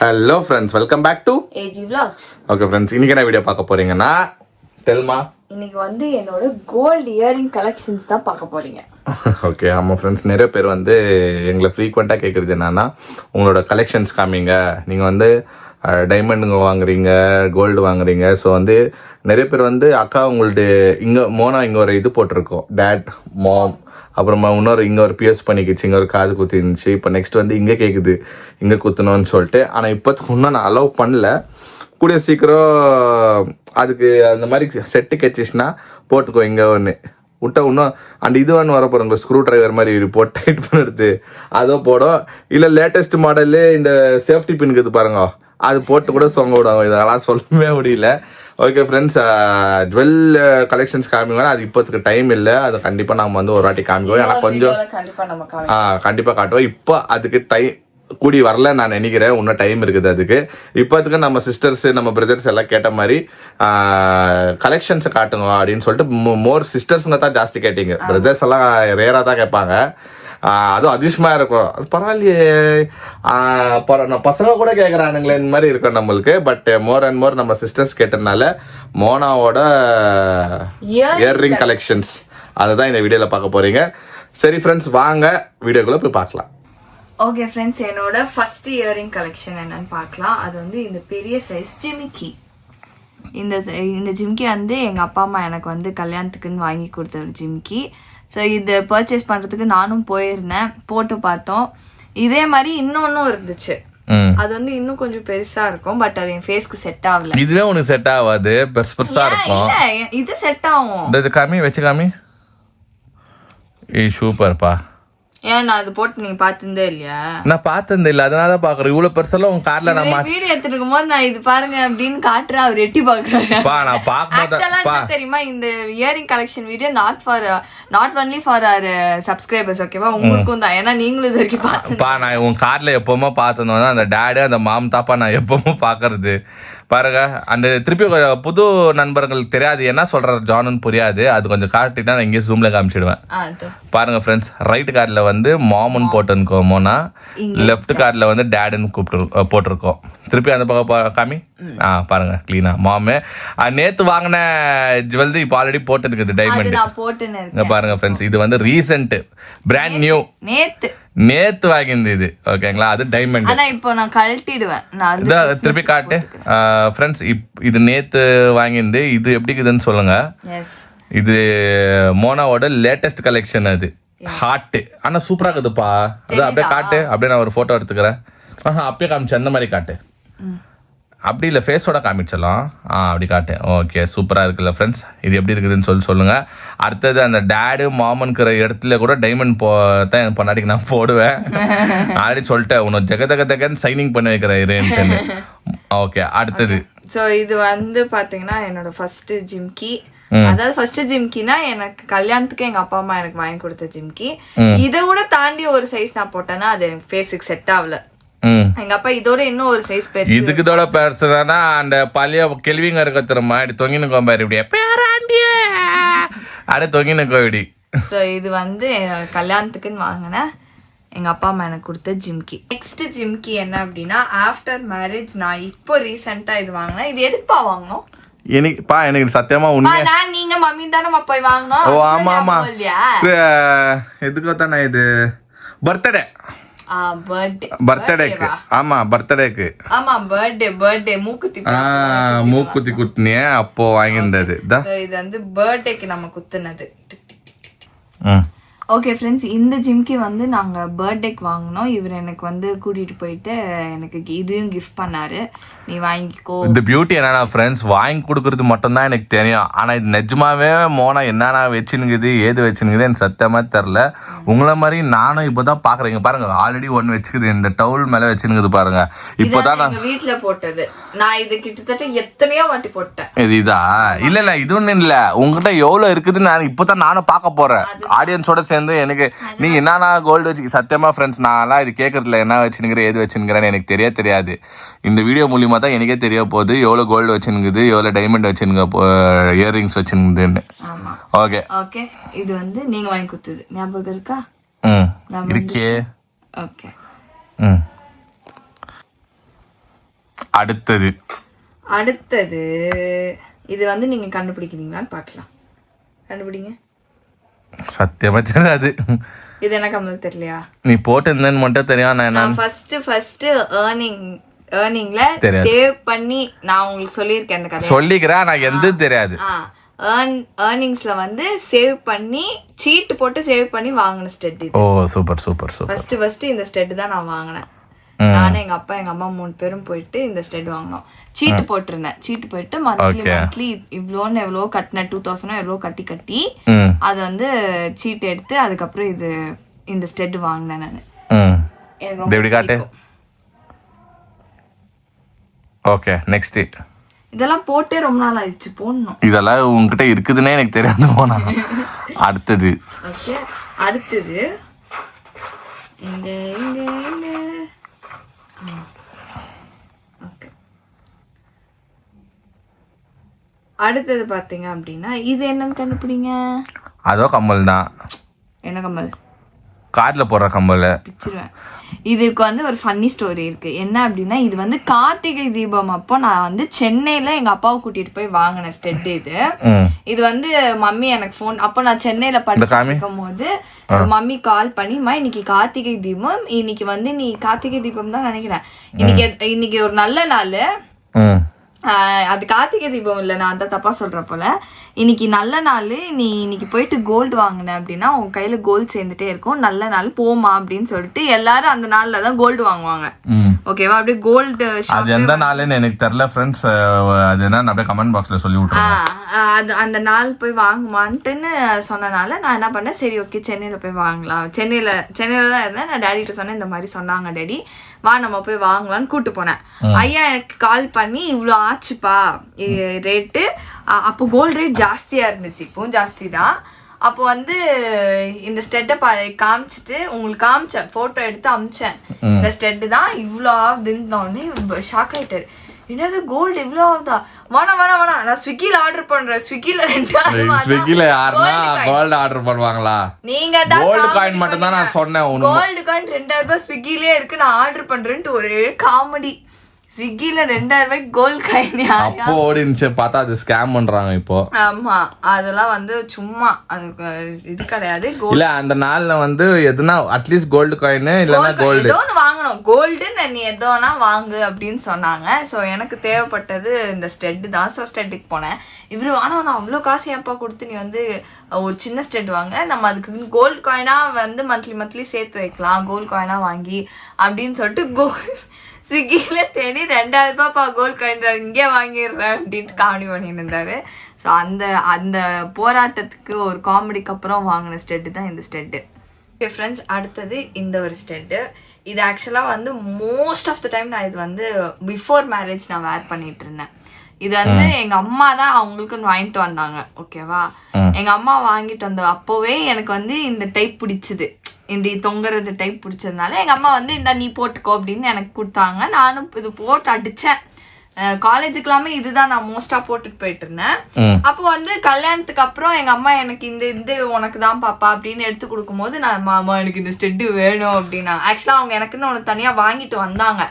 Hello friends, welcome back to AG Vlogs. Okay friends, இன்னைக்கு என்ன video பார்க்க போறீங்கன்னா டெல்மா. இன்னைக்கு வந்து என்னோட கோல்டு இயரிங் கலெக்ஷன்ஸ் தான் பார்க்க போறீங்க. ஓகே, ஆமாம் ஃப்ரெண்ட்ஸ், நிறைய பேர் வந்து எங்களை ஃப்ரீக்வெண்ட்டாக கேட்குறது என்னன்னா உங்களோட கலெக்ஷன்ஸ் காமிங்க. நீங்கள் வந்து டைமண்டுங்க வாங்குறீங்க, கோல்டு வாங்குறீங்க. ஸோ வந்து நிறைய பேர் வந்து அக்கா உங்கள்ட்ட இங்கே மோனா இங்கே ஒரு இது போட்டிருக்கோம், டேட் மாம், அப்புறமா இங்கே ஒரு பிஎஸ் பண்ணிக்கிச்சு, இங்கே ஒரு காது குத்தி இருந்துச்சு. இப்போ நெக்ஸ்ட் வந்து இங்கே கேட்குது, இங்கே குத்தணும்னு சொல்லிட்டு. ஆனால் இப்போத்துக்கு இன்னும் நான் அலோவ் பண்ணல. கூடிய சீக்கிரம் அதுக்கு அந்த மாதிரி செட்டு கச்சிச்சுன்னா போட்டுக்கோ. இங்கே ஒன்று விட்டா இன்னும் அண்ட் இது ஒன்று வர போகிறோம், ஸ்க்ரூ ட்ரைவர் மாதிரி போட்டு டைட் பண்ணுறது, அதோ போடும். இல்லை லேட்டஸ்ட் மாடலு இந்த சேஃப்டி பின்னுக்குது பாருங்க, அது போட்டு கூட சொங்க விடுவாங்க. இதெல்லாம் சொல்லவே முடியல. ஓகே ஃப்ரெண்ட்ஸ், ஜுவல் கலெக்ஷன்ஸ் காமிங்கன்னா அது இப்போதுக்கு டைம் இல்லை. அது கண்டிப்பாக நம்ம வந்து ஒரு வாட்டி காமிக்குவோம். ஆனால் கொஞ்சம் கண்டிப்பாக காட்டுவோம். இப்போ அதுக்கு டைம் கூடி வரல நான் நினைக்கிறேன். இன்னும் டைம் இருக்குது அதுக்கு. இப்போதுக்கு நம்ம சிஸ்டர்ஸு நம்ம பிரதர்ஸ் எல்லாம் கேட்ட மாதிரி கலெக்ஷன்ஸை காட்டுங்க அப்படின்னு சொல்லிட்டு மோர் சிஸ்டர்ஸுங்க தான் ஜாஸ்தி கேட்டீங்க. பிரதர்ஸ் எல்லாம் ரேராக தான் கேட்பாங்க. அதுவும் அதிர்ஷ்டமாக இருக்கும். அது பரவாயில்லையே, பசங்க கூட கேட்குறானுங்களே இந்த மாதிரி இருக்கும் நம்மளுக்கு. பட் மோர் அண்ட் மோர் நம்ம சிஸ்டர்ஸ் கேட்டதுனால மோனாவோட இயர்ரிங் கலெக்ஷன்ஸ் அதுதான் இந்த வீடியோவில் பார்க்க போகிறீங்க. சரி ஃப்ரெண்ட்ஸ், வாங்க வீடியோக்குள்ளே போய் பார்க்கலாம். ஓகே ஃப்ரெண்ட்ஸ், என்னோட ஃபர்ஸ்ட் இயரிங் கலெக்ஷன் என்னன்னு பார்க்கலாம். அது வந்து இந்த பெரிய சைஸ் ஜிமிக்கி. இந்த ஜிமிக்கி வந்து எங்கள் அப்பா அம்மா எனக்கு வந்து கல்யாணத்துக்குன்னு வாங்கி கொடுத்த ஒரு ஜிமிக்கி. ஸோ இது பர்ச்சேஸ் பண்ணுறதுக்கு நானும் போயிருந்தேன், போட்டு பார்த்தோம். இதே மாதிரி இன்னொன்னும் இருந்துச்சு. அது வந்து இன்னும் கொஞ்சம் பெருசா இருக்கும். பட் அது என் ஃபேஸ்க்கு செட் ஆகல. இதுவே உனக்கு செட் ஆகாது, பெருசா இருக்கும். இது செட் ஆகும். இது காமி, வச்சு காமி. சூப்பர்ப்பா. ஏன் நான் அது போட்டு நீங்க பாத்துந்தே இல்லையா? நான் பார்த்தது இல்ல, அதனால பாக்குறேன். இவ்வளவு பெருசெல்லாம் உங்க கார்ல நான் வீடியோ எடுத்துட்டு இருக்கும்போது நான் இது பாருங்க அப்படின்னு காட்டுறேன். அவர் எட்டி பாக்குறாரு. தெரியுமா, இந்த earring collection video not only for our subscribers, ஓகேவா? உங்களுக்கும் தான். ஏன்னா நீங்களும் இது வரைக்கும் பாப்பா. நான் உங்க கார்ல எப்பவுமே பார்த்தோம்னா அந்த டேடு அந்த மாம் தாப்பா நான் எப்பவுமே பாக்குறது பாருங்க. அந்த திருப்பி புது நண்பர்கள் தெரியாது என்ன சொல்ற ஜானன் புரியாது. அது கொஞ்சம் காட்டினா நான் இங்கே ஜூம்ல காமிச்சிடுவேன். பாருங்க ஃப்ரெண்ட்ஸ், ரைட் கார்டில் வந்து மாமன் போட்டுருக்கோம் மோனா, லெஃப்ட் கார்டில் வந்து டேடுன்னு போட்டிருக்கோம். திருப்பி அந்த பக்கம் காமி. பாருங்க கிளீனா மாமே. நேத்து வாங்கின ஜுவல்து இப்போ ஆல்ரெடி போட்டு இருக்குது, டைமண்ட். பாருங்க ஃப்ரெண்ட்ஸ், இது வந்து ரீசெண்ட் பிராண்ட் நியூ, நேத்து வாங்கினது இது, ஓகேங்களா? அது டைமண்ட். ஆனா இப்போ நான் கழட்டிடுவேன். திருப்பி காட்டு ஃப்ரெண்ட்ஸ். இது நேத்து வாங்கினது. இது எப்படி இருக்குதுன்னு சொல்லுங்க. இது மோனாவோட லேட்டஸ்ட் கலெக்ஷன். அது ஹார்ட். ஆனா சூப்பரா இருக்குதுப்பா. அது அப்படியே காட்டு, அப்படியே நான் ஒரு போட்டோ எடுத்துக்கிறேன். அப்படியே காமிச்சு அந்த மாதிரி காட்டு. அப்படி இல்லை, ஃபேஸோட காமிச்சலாம். அப்படி காட்டு. ஓகே, சூப்பராக இருக்குல்ல ஃப்ரெண்ட்ஸ்? இது எப்படி இருக்குதுன்னு சொல்லுங்கள். அடுத்தது அந்த டேடு மாமன்கிற இடத்துல கூட டைமண்ட் தான் என் பொண்டாட்டிக்கு நான் போடுவேன். ஆல்ரெடி சொல்லிட்டேன், உனக்கு ஜெகன்னு சைனிங் பண்ணி வைக்கிறேன். ஓகே, அடுத்தது. ஸோ இது வந்து பார்த்தீங்கன்னா என்னோட ஃபர்ஸ்ட் ஜிம்கி. அதாவது ஃபர்ஸ்ட் ஜிம்கினா எனக்கு கல்யாணத்துக்கு எங்க அப்பா அம்மா எனக்கு வாங்கி கொடுத்த ஜிம்கி. இதை விட தாண்டி ஒரு சைஸ் நான் போட்டேன்னா அது எனக்கு ஃபேஸுக்கு செட் ஆகல. எங்க அப்பா இதோட இன்னும் ஒரு சைஸ் பெருசு. இதுக்கு இதோட பெருசுனா அந்த பழைய கேள்விங்க இருக்க திரும்ப இப்படி தொங்கினுக்கோ பாரு, இப்படி பேராண்டியே அப்படியே தொங்கினுக்கோ இப்படி. ஸோ இது வந்து கல்யாணத்துக்குன்னு வாங்கினேன் எங்க அப்பா அம்மா எனக்கு கொடுத்த ஜிம்கி. நெக்ஸ்ட் ஜிம்கி என்ன அப்படின்னா, ஆஃப்டர் மேரேஜ் நான் இப்போ ரீசெண்டா இது வாங்கினேன். இது எதுப்பா வாங்கணும்? எனக்கு சத்தியமா உண்மை, நீங்க மம்மி தானே போய் வாங்கணும். ஓ ஆமா ஆமா, எதுக்கோ தானே இது பர்த்டே. பர்த்டேக்கு. ஆமா பர்த்டேக்கு. ஆமா பர்த்டே மூக்குத்தி குத்துனியே அப்போ வாங்கியிருந்தது. இது வந்து பர்த்டேக்கு நம்ம குத்துனது. ஓகே ஃப்ரெண்ட்ஸ், இந்த ஜிம்கி வந்து நாங்கள் பர்த்டேக்கு வாங்கினோம். இவர் எனக்கு வந்து கூட்டிகிட்டு போயிட்டு எனக்கு இதையும் கிஃப்ட் பண்ணாரு, நீ வாங்கிக்கோ. இந்த பியூட்டி என்னன்னா ஃப்ரெண்ட்ஸ், வாங்கி கொடுக்குறது மட்டும்தான் எனக்கு தெரியும். ஆனால் இது நிஜமாவே மோனா என்னென்ன வச்சுனுங்குது, ஏது வச்சுனுங்குது எனக்கு சத்தியமாக தெரில. உங்களை மாதிரி நானும் இப்போ தான் பார்க்குறேங்க. பாருங்க, ஆல்ரெடி ஒன்று வச்சுக்குது, இந்த டவுல் மேலே வச்சுனுங்குது பாருங்க. இப்போ தான் நான் வீட்டில் போட்டது. நான் இது கிட்டத்தட்ட எத்தனையோ வாட்டி போட்டேன். இதா இல்லை இது ஒன்றும் இல்லை, உங்ககிட்ட எவ்வளோ இருக்குதுன்னு நான் இப்போ தான் நானும் பார்க்க போகிறேன். ஆடியன்ஸோட சேர்ந்து எனக்கு நீ என்னன்னா கோல்டு வச்சு சத்தியமா ஃப்ரெண்ட்ஸ் நான்லாம் இது கேட்கறதுல என்ன வச்சுனுங்கிறேன் ஏது வச்சுனுங்கிறேன்னு எனக்கு தெரியாது. இந்த வீடியோ மூலியமா தான் எனக்கே தெரிய போகுது எவ்வளோ கோல்டு வச்சுனுங்குது, எவ்வளோ டைமண்ட் வச்சுனுங்க, இயர்ரிங்ஸ் வச்சுனுங்குதுன்னு. ஓகே ஓகே, இது வந்து நீங்க வாங்கி கொடுத்தது ஞாபகம் இருக்கா? இருக்கே. ஓகே. அடுத்தது இது வந்து நீங்க கண்டுபிடிக்கிறீங்களான்னு பார்க்கலாம். கண்டுபிடிங்க. சத்தியமா தெரியாது. இது என்ன கம்மல் தெரியலையா? நீ போட்டிருந்தேன்னு மட்டும் தெரியும். நான் ஃபர்ஸ்ட் ஏர்னிங்ல சேவ் பண்ணி நான் உங்களுக்கு சொல்லியிருக்கேன் அந்த கதை. சொல்லிக்கிறேன், நான் எந்த தெரியாது. ஏர்னிங்ஸ்ல வந்து சேவ் பண்ணி சீட்டு போட்டு சேவ் பண்ணி வாங்கின ஸ்டெட் இது. ஓ சூப்பர் சூப்பர் சூப்பர். ஃபர்ஸ்ட் இந்த ஸ்டெட் தான் நான் வாங்கினேன். நானும் எங்க அப்பா எங்க அம்மா 3 பேரும் போயிட்டு இந்த ஸ்டெட் வாங்கினோம். சீட்டு போட்டிருந்தேன். சீட்டு போயிட்டு மந்த்லி இவ்வளோன்னு எவ்வளோ கட்டினேன், 2000 எவ்வளோ கட்டி அது வந்து சீட்டு எடுத்து அதுக்கப்புறம் இந்த ஸ்டெட் வாங்கினேன் நான். எப்படி காட்டு. Okay next. இதெல்லாம் போட்டே ரொம்ப நாள் ஆயிடுச்சு போடணும். இதெல்லாம் உங்ககிட்ட இருக்குதுன்னே எனக்கு தெரியாது போனா. அடுத்தது ஓகே அடுத்தது இங்க ஓகே அடுத்தது பாத்தீங்க அப்படின்னா இது என்னன்னு கண்டுபிடிங்க. அதோ கம்மல் தான். என்ன கம்மல்? கார்ல போடுற கம்மல். பிச்சிருவேன். இதுக்கு வந்து ஒரு ஃபன்னி ஸ்டோரி இருக்கு. என்ன அப்படின்னா இது வந்து கார்த்திகை தீபம் அப்போ நான் வந்து சென்னையில எங்க அப்பாவை கூட்டிட்டு போய் வாங்கின ஸ்டெட் இது வந்து மம்மி எனக்கு ஃபோன் அப்போ நான் சென்னையில படிச்சுட்டு இருக்கும் போது மம்மி கால் பண்ணிமா இன்னைக்கு கார்த்திகை தீபம், இன்னைக்கு வந்து நீ கார்த்திகை தீபம் தான் நினைக்கிறேன், இன்னைக்கு ஒரு நல்ல நாள், அது கார்த்திகை தீபம் இல்லை, நான் தான் தப்பா சொல்ற போல, இன்னைக்கு நல்ல நாள், நீ இன்னைக்கு போயிட்டு கோல்டு வாங்கின அப்படின்னா உன் கையில கோல்டு சேர்ந்துட்டே இருக்கும், நல்ல நாள் போமா அப்படின்னு சொல்லிட்டு எல்லாரும் அந்த நாள்ல தான் கோல்டு வாங்குவாங்க. ஓகேவா? அப்படியே கோல்டு அது எந்த நாள்னு எனக்கு தெரியல ஃப்ரெண்ட்ஸ், அது என்ன அப்படியே கமெண்ட் பாக்ஸ்ல சொல்லி விட்டுருங்க. அது அந்த நாள் போய் வாங்குமான்ட்டுன்னு சொன்னனால நான் என்ன பண்ணேன், சரி ஓகே சென்னையில போய் வாங்கலாம். சென்னையில தான் இருந்தேன். நான் டேடிட்ட சொன்னேன் இந்த மாதிரி சொன்னாங்க டேடி வா நம்ம போய் வாங்கலாம்னு கூட்டு போனேன். ஐயா எனக்கு கால் பண்ணி இவ்வளோ ஆச்சுப்பா ரேட்டு. அப்போ கோல்டு ரேட் ஜாஸ்தியா இருந்துச்சு, இப்பவும் ஜாஸ்தி தான். அப்போ வந்து இந்த ஸ்டெட்டை காமிச்சிட்டு உங்களுக்கு காமிச்சேன், போட்டோ எடுத்து அமிச்சேன். இந்த ஸ்டெட்டு தான் இவ்வளோ ஆகுதுன்னு ஷாக் ஆயிட்டாரு. என்னது கோல்டு இவ்வளோ ஆகுதா? வேணாம் நான் ஸ்விக்கில ஆர்டர் பண்றேன். ஸ்விக்கில 2000 யாருன்னா கோல்டு ஆர்டர் பண்ணுவாங்களா? நீங்க தான் கோல்டு காயின் மட்டும் தான் நான் சொன்னேன். கோல்டு காயின் 2000 ஸ்விக்கிலே இருக்கு, நான் ஆர்டர் பண்றேன்ட்டு ஒரே காமெடி. ஸ்விக்கில 2000 கோல்டு காயின் அப்போ ஓடிச்சு பார்த்தா அது ஸ்கேம் பண்றாங்க இப்போ. ஆமா அதெல்லாம் வந்து சும்மா அது இது கிடையாது. இல்ல அந்த நாள்ல வந்து எதுனா அட்லீஸ்ட் கோல்டு காயின் இல்லனா கோல்டு ஏதோ ஒன்று வாங்கணும். கோல்டு நீ எதோனா வாங்கு அப்படின்னு சொன்னாங்க. ஸோ எனக்கு தேவைப்பட்டது இந்த ஸ்டெட் தான். ஸோ ஸ்டெட்டுக்கு போனேன். இவரு ஆனால் நான் அவ்வளோ காசு ஏப்பா கொடுத்து நீ வந்து ஒரு சின்ன ஸ்டெட் வாங்க, நம்ம அதுக்கு கோல்டு காயினா வந்து மந்த்லி சேர்த்து வைக்கலாம், கோல்டு காயினா வாங்கி அப்படின்னு சொல்லிட்டு ஸ்விக்கியில தேடி 2000 ரூபாய்ப்பா கோல்டு காயின் இங்கே வாங்கிடுறேன் அப்படின்ட்டு காமெடி பண்ணிட்டு இருந்தாரு. ஸோ அந்த போராட்டத்துக்கு ஒரு காமெடிக்கு அப்புறம் வாங்கின ஸ்டெட்டு தான் இந்த ஸ்டெட்டு. ஓகே ஃப்ரெண்ட்ஸ், அடுத்தது இந்த ஒரு ஸ்டெட்டு. இது ஆக்சுவலாக வந்து மோஸ்ட் ஆஃப் த டைம் நான் இது வந்து பிஃபோர் மேரேஜ் நான் வேர் பண்ணிட்டு இருந்தேன். இது வந்து எங்க அம்மா தான் அவங்களுக்குன்னு வாங்கிட்டு வந்தாங்க. ஓகேவா? எங்க அம்மா வாங்கிட்டு வந்த அப்போவே எனக்கு வந்து இந்த டைப் பிடிச்சது, இப்படி தொங்குறது டைப் பிடிச்சதுனால எங்க அம்மா வந்து இந்த நீ போட்டுக்கோ அப்படின்னு எனக்கு கொடுத்தாங்க. நானும் இது போட்டு அடிச்சேன். காலேஜுக்கெல்லாமே இதுதான் நான் மோஸ்டா போட்டுட்டு போயிட்டு இருந்தேன். அப்போ வந்து கல்யாணத்துக்கு அப்புறம் எங்க அம்மா எனக்கு இந்த உனக்கு தான் பாப்பா அப்படின்னு எடுத்து கொடுக்கும் போது நான் மாமா எனக்கு இந்த ஸ்டெட் வேணும் அப்படின்னா, ஆக்சுவலா அவங்க எனக்குன்னு ஒன்று தனியா வாங்கிட்டு வந்தாங்க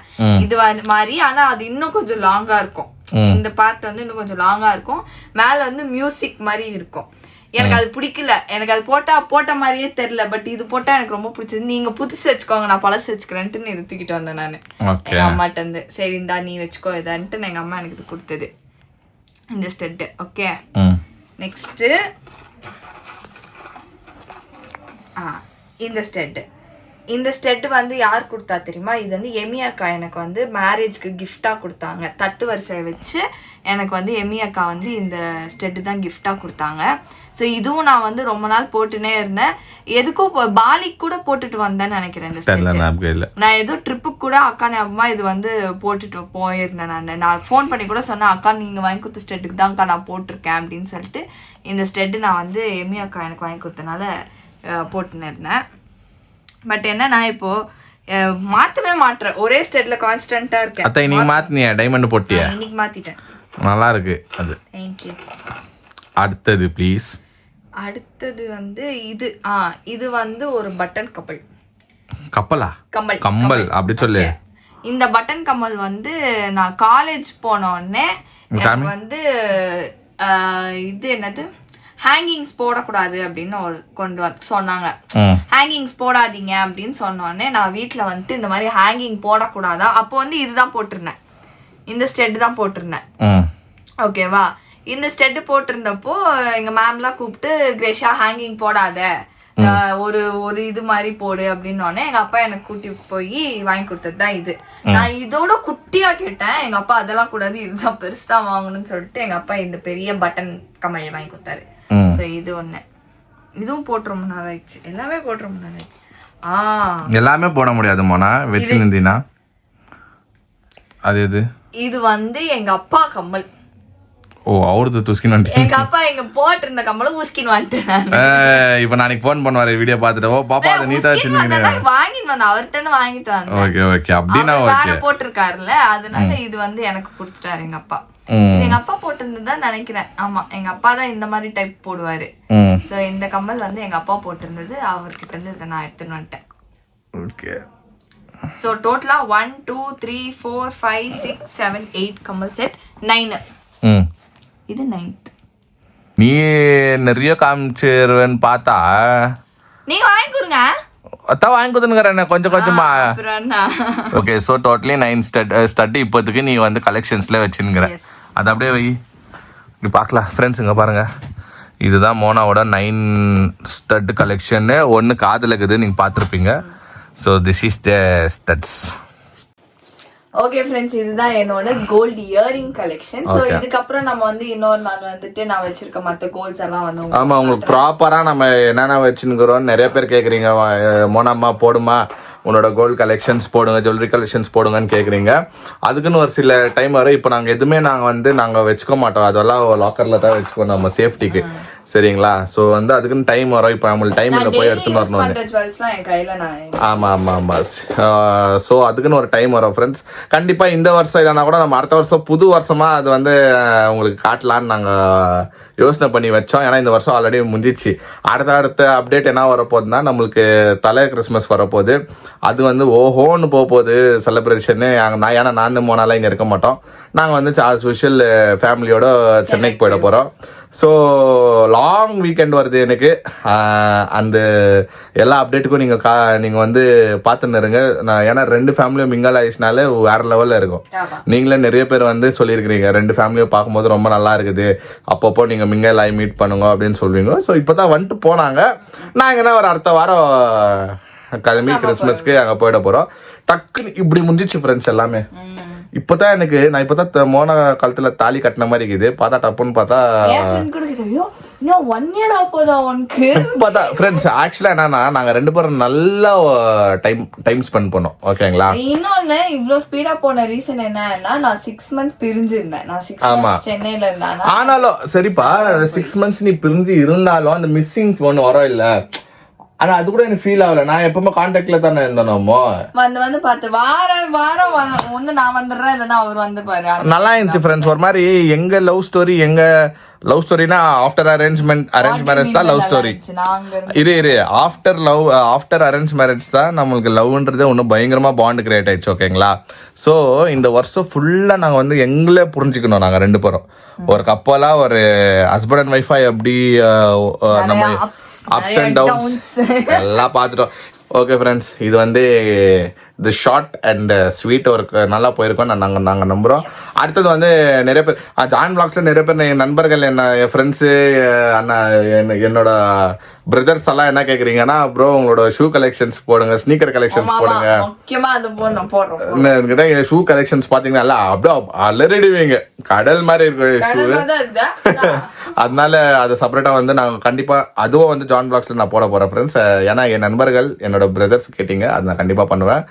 இது மாதிரி. ஆனா அது இன்னும் கொஞ்சம் லாங்கா இருக்கும். இந்த பார்ட் வந்து இன்னும் கொஞ்சம் லாங்கா இருக்கும். மேல வந்து மியூசிக் மாதிரி இருக்கும். எனக்கு அது பிடிக்கல. எனக்கு அது போட்ட மாதிரியே தெரியல. பட் இது போட்டா எனக்கு ரொம்ப பிடிச்சது. நீங்க புதுசு வச்சுக்கோங்க, நான் பழசு வச்சுக்கிறேன்ட்டு இது தூக்கிட்டு வந்தேன் நானு எங்க அம்மாட்ட இருந்து. சரி இந்தா நீ வச்சுக்கோ இதான்ட்டு எங்க அம்மா எனக்கு இது கொடுத்தது இந்த ஸ்டெட். ஓகே நெக்ஸ்ட் இந்த ஸ்டெட் வந்து யார் கொடுத்தா தெரியுமா? இது வந்து எமி அக்கா எனக்கு வந்து மேரேஜ்க்கு கிஃப்டா கொடுத்தாங்க. தட்டு வரிசையை வச்சு எனக்கு வந்து எமி அக்கா வந்து இந்த ஸ்டெட் தான் கிஃப்டா கொடுத்தாங்க. ஸோ இதுவும் நான் வந்து ரொம்ப நாள் போட்டுனே இருந்தேன். எதுக்கோ பாலிக்கு கூட போட்டுட்டு வந்தேன்னு நினைக்கிறேன் இந்த ஸ்டெட். நான் ஏதோ ட்ரிப்புக்கு கூட அக்கா ஞாபகமா இது வந்து போட்டுட்டு போயிருந்தேன். நான் ஃபோன் பண்ணி கூட சொன்னேன், அக்கா நீங்க வாங்கி கொடுத்த ஸ்டெட்டுக்கு தான்க்கா நான் போட்டிருக்கேன் அப்படின்னு சொல்லிட்டு. இந்த ஸ்டெட் நான் வந்து எமி அக்கா எனக்கு வாங்கி கொடுத்தனால போட்டுன்னு இருந்தேன். பட் என்ன நான் இப்போ மாத்தவே மாட்டேன், ஒரே ஸ்டெட்ல கான்ஸ்டன்ட்டா இருக்கேன். அத்தை நீ மாத்தினியா? டைமண்ட் போட்டியா? இன்னைக்கு மாத்திட்டேன். நல்லா இருக்கு அது. Thank you. அடுத்தது ப்ளீஸ். அடுத்தது வந்து இது வந்து ஒரு பட்டன் கப்பல். கப்பலா? கம்பல் அப்படி சொல்லு. இந்த பட்டன் கம்மல் வந்து நான் காலேஜ் போன உடனே எனக்கு வந்து இது என்னது ஹேங்கிங்ஸ் போடக்கூடாது அப்படின்னு கொண்டு சொன்னாங்க. ஹேங்கிங்ஸ் போடாதீங்க அப்படின்னு சொன்னோடனே நான் வீட்டில் வந்துட்டு இந்த மாதிரி ஹேங்கிங் போடக்கூடாதா, அப்போ வந்து இதுதான் போட்டிருந்தேன், இந்த ஸ்டெட் தான் போட்டிருந்தேன். ஓகேவா, இந்த ஸ்டெட் போட்டிருந்தப்போ எங்க மேம்லாம் கூப்பிட்டு கிரேஷா ஹேங்கிங் போடாத, ஒரு ஒரு இது மாதிரி போடு அப்படின்னோடனே எங்க அப்பா எனக்கு கூட்டி போய் வாங்கி கொடுத்தது தான் இது. நான் இதோட குட்டியா கேட்டேன், எங்க அப்பா அதெல்லாம் கூடாது, இதுதான் பெருசா வாங்கணும்னு சொல்லிட்டு எங்க அப்பா இந்த பெரிய பட்டன் கம்மல் வாங்கி கொடுத்தாரு. சோ இது ஒண்ணு, இதுவும் போட்டு ரொம்ப நாள் ஆயிடுச்சு, எல்லாமே போட்டு ரொம்ப நாள் ஆயிடுச்சு. எல்லாமே போட முடியாது மோனா, வச்சு நிந்தினா. அது இது வந்து எங்க அப்பா கம்மல். ஓ, அவரது துஸ்கின் வந்துட்டு எங்க அப்பா எங்க போட்டிருந்த கம்மலும் உஸ்கின் வந்துட்டேன். இப்ப நாளைக்கு போன் பண்ணுவாரு வீடியோ பாத்துட்டு, ஓ பாப்பா அதை நீட்டா வச்சிருந்தீங்க, வாங்கிட்டு வந்தேன், அவர்கிட்ட இருந்து வாங்கிட்டு வந்தேன். ஓகே ஓகே, அப்படினா ஓகே. போட்டிருக்காருல்ல, அதனால இது வந்து எனக்கு கொடுத்துட்டாரு எங்க அப்பா. எங்க அப்பா போட்டிருந்ததுதான் நினைக்கிறேன். ஆமா, எங்க அப்பா தான் இந்த மாதிரி டைப் போடுவாரு. சோ இந்த கம்மல் வந்து எங்க அப்பா போட்டிருந்தது, அவர்கிட்ட இருந்து இதை நான் எடுத்துன்னு வந்துட்டேன். ஓகே. சோ டோட்டலா 1 2 3 4 5 6 7 8 கம்மல் செட் 9. இது 9th. நீ நிறைய காமிச்சிருவேன்னு பார்த்தா நீங்க வாங்கி கொடுங்க, அதான் வாங்கி கொடுத்துனுங்கிறேன் கொஞ்சம் கொஞ்சமா. ஓகே, ஸோ டோட்டலி 9 ஸ்டட் இப்போதைக்கு நீ வந்து கலெக்ஷன்ஸ்ல வச்சுருங்கிற. அது அப்படியே வை, இப்படி பார்க்கலாம் ஃப்ரெண்ட்ஸ். இங்கே பாருங்க, இதுதான் மோனாவோட 9 ஸ்டட் கலெக்ஷன்னு. ஒன்று காதில் இருக்குது, நீங்கள் பார்த்துருப்பீங்க. So this is the studs. Okay friends, இதுதான் என்னோட கோல்டு இயரிங் கலெக்ஷன். ஸோ இதுக்கப்புறம் நம்ம வந்து இன்னொரு நாள் வந்துட்டு நான் வச்சிருக்க மற்ற கோல்ஸ் எல்லாம் வந்து ஆமா, உங்களுக்கு ப்ராப்பரா நம்ம என்னென்ன வச்சுருக்கிறோம் நிறைய பேர் கேட்குறீங்க. மோனாம்மா போடுமா உன்னோட கோல்டு கலெக்ஷன்ஸ் போடுங்க, ஜுவல்லரி கலெக்ஷன்ஸ் போடுங்கன்னு கேட்குறீங்க. அதுக்குன்னு ஒரு சில டைம் வரும். இப்போ நாங்கள் எதுவுமே நாங்கள் வச்சுக்க மாட்டோம், அதெல்லாம் லாக்கரில் தான் வச்சுக்கோம் நம்ம சேஃப்டிக்கு, சரிங்களா? ஸோ வந்து அதுக்குன்னு டைம் வரும். இப்போ நம்மளுக்கு டைம் இல்லை, போய் எடுத்துன்னு வரணும். ஆமாம் ஆமாம் ஆமாம். ஸோ அதுக்குன்னு ஒரு டைம் வரும் ஃப்ரெண்ட்ஸ். கண்டிப்பாக இந்த வருஷம் இல்லைனா கூட நம்ம அடுத்த வருஷம் புது வருஷமாக அது வந்து உங்களுக்கு காட்டலான்னு நாங்கள் யோசனை பண்ணி வச்சோம். ஏன்னா இந்த வருஷம் ஆல்ரெடி முடிஞ்சிச்சு. அடுத்த அப்டேட் என்ன வரப்போகுதுன்னா, நம்மளுக்கு தலை கிறிஸ்மஸ் வரப்போகுது. அது வந்து ஓஹோன்னு போகுது செலிப்ரேஷன்னு. ஏன்னா நான் மோனாலாம் இங்கே இருக்க மாட்டோம். நாங்கள் வந்து ஆஸ் யூஷுவல் ஃபேமிலியோட சென்னைக்கு போயிட போகிறோம். ஸோ லாங் வீக்கெண்ட் வருது எனக்கு. அந்த எல்லா அப்டேட்டுக்கும் நீங்கள் வந்து பார்த்துன்னு இருங்க. ஏன்னா 2 ஃபேமிலியும் மிங்கல் ஆயிடுச்சுனாலே வேறு லெவலில் இருக்கும். நீங்களே நிறைய பேர் வந்து சொல்லியிருக்கிறீங்க 2 ஃபேமிலியும் பார்க்கும்போது ரொம்ப நல்லா இருக்குது, அப்பப்போ நீங்கள் மிங்கல் ஆகி மீட் பண்ணுங்க அப்படின்னு சொல்வீங்க. ஸோ இப்போ தான் வந்துட்டு போனாங்க. நாங்கள் என்ன ஒரு அடுத்த வாரம் கிளம்பி கிறிஸ்மஸ்க்கு அங்கே போயிட போகிறோம். டக்குன்னு இப்படி முடிஞ்சிச்சு ஃப்ரெண்ட்ஸ் எல்லாமே. இப்பதான் நான் இப்பதான் மோன காலத்துல தாலி கட்டின மாதிரி இருக்குது. பார்த்தா டப்புன்னு பார்த்தா ஃப்ரெண்ட்ஸ் ஆக்சுவலா என்னன்னா, நாங்க 2 பேரும் நல்லா டைம் ஸ்பெண்ட் பண்ணோம். ஓகேங்களா? இன்னொன்னு இவ்ளோ ஸ்பீடா போன ரீசன் என்னன்னா, நான் 6 months பிரிஞ்சிருந்தேன். நான் 6 months சென்னையில இருந்தேன். ஆனாலும் சரிப்பா, 6 months நீ பிரிஞ்சு இருந்தாலும் அந்த மிஸ்ஸிங் ஒன்று வரும் இல்ல. ஆனா அது கூட எனக்கு ஃபீல் ஆகல. நான் எப்பவுமே கான்டாக்ட்ல தானே இருந்தோமோ. வந்து பார்த்து வாரம் ஒண்ணு நான் வந்துடுறேன், இல்லைன்னா அவர் வந்து பாரு. நல்லா இருந்துச்சு ஃப்ரெண்ட்ஸ். ஒரு மாதிரி எங்க லவ் ஸ்டோரினா ஆஃப்டர் அரேஞ்ச் மேரேஜ் தான் லவ் ஸ்டோரி. இரு ஆஃப்டர் அரேஞ்ச் மேரேஜ் தான் நம்மளுக்கு லவ்ன்றது ஒன்றும் பயங்கரமா பாண்ட் கிரியேட் ஆயிடுச்சு. ஓகேங்களா? ஸோ இந்த வருஷம் ஃபுல்லா நாங்கள் வந்து எங்களே புரிஞ்சுக்கணும். நாங்கள் 2 பேரும் ஒரு கப்பலா, ஒரு ஹஸ்பண்ட் அண்ட் ஒய்ஃபா எப்படி நம்ம அப்ஸ் அண்ட் டவுன்ஸ் எல்லாம் பார்த்துட்டோம். ஓகே ஃப்ரெண்ட்ஸ், இது வந்து தி ஷார்ட் அண்ட் ஸ்வீட் ஒர்க் நல்லா போயிருக்கோம் நாங்கள் நம்புகிறோம். அடுத்தது வந்து நிறைய பேர் ஜான் பிளாக்ஸில் நிறைய பேர் என் நண்பர்கள், என் ஃப்ரெண்ட்ஸு, அண்ணா, என்னோட பிரதர்ஸ் எல்லாம் என்ன கேட்குறீங்கன்னா, ப்ரோ உங்களோட ஷூ கலெக்ஷன்ஸ் போடுங்க, ஸ்னீக்கர் கலெக்ஷன்ஸ் போடுங்க. ஷூ கலெக்ஷன்ஸ் பார்த்தீங்கன்னா அப்படியே அலறிடுவீங்க, கடல் மாதிரி இருக்கு ஷூ. அதனால அதை செப்பரேட்டாக வந்து நாங்கள் கண்டிப்பாக அதுவும் வந்து ஜான் பிளாக்ஸில் நான் போட போகிறேன் ஃப்ரெண்ட்ஸ். ஏன்னா என் நண்பர்கள், என்னோட பிரதர்ஸ் கேட்டிங்க, அது நான் கண்டிப்பாக பண்ணுவேன்.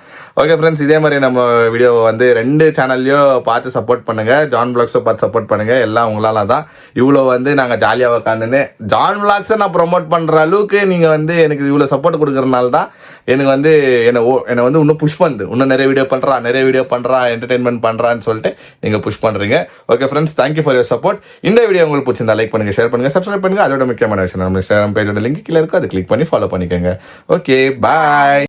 ஓகே ஃப்ரெண்ட்ஸ், இதே மாதிரி நம்ம வீடியோ வந்து 2 சேனல்லையும் பார்த்து சப்போர்ட் பண்ணுங்கள். ஜான் பிளாக்ஸை பார்த்து சப்போர்ட் பண்ணுங்கள். எல்லாம் உங்களால தான் இவ்வளோ வந்து நாங்கள் ஜாலியாக உட்காந்துன்னு ஜான் பிளாக்ஸை நான் ப்ரொமோட் பண்ணுற அளவுக்கு நீங்கள் வந்து எனக்கு இவ்வளோ சப்போர்ட் கொடுக்குறதுனால தான் எனக்கு வந்து என்னை வந்து இன்னும் புஷ் பண்ணுது. இன்னும் நிறைய வீடியோ பண்ணுறா என்டர்டைன்மெண்ட் பண்ணுறான்னு சொல்லிட்டு நீங்கள் புஷ் பண்ணுறீங்க. Okay friends, thank you for your support. இந்த வீடியோ உங்களுக்கு பிடிச்சிருந்தா லைக் பண்ணுங்கள், ஷேர் பண்ணுங்கள், சப்ஸ்கிரைப் பண்ணுங்கள். அதோட முக்கியமான விஷயம் நம்ம இன்ஸ்டாகிராம் பேஜோட லிங்க் கீழே இருக்கும், அதை கிளிக் பண்ணி ஃபாலோ பண்ணிக்கோங்க. ஓகே, பாய்.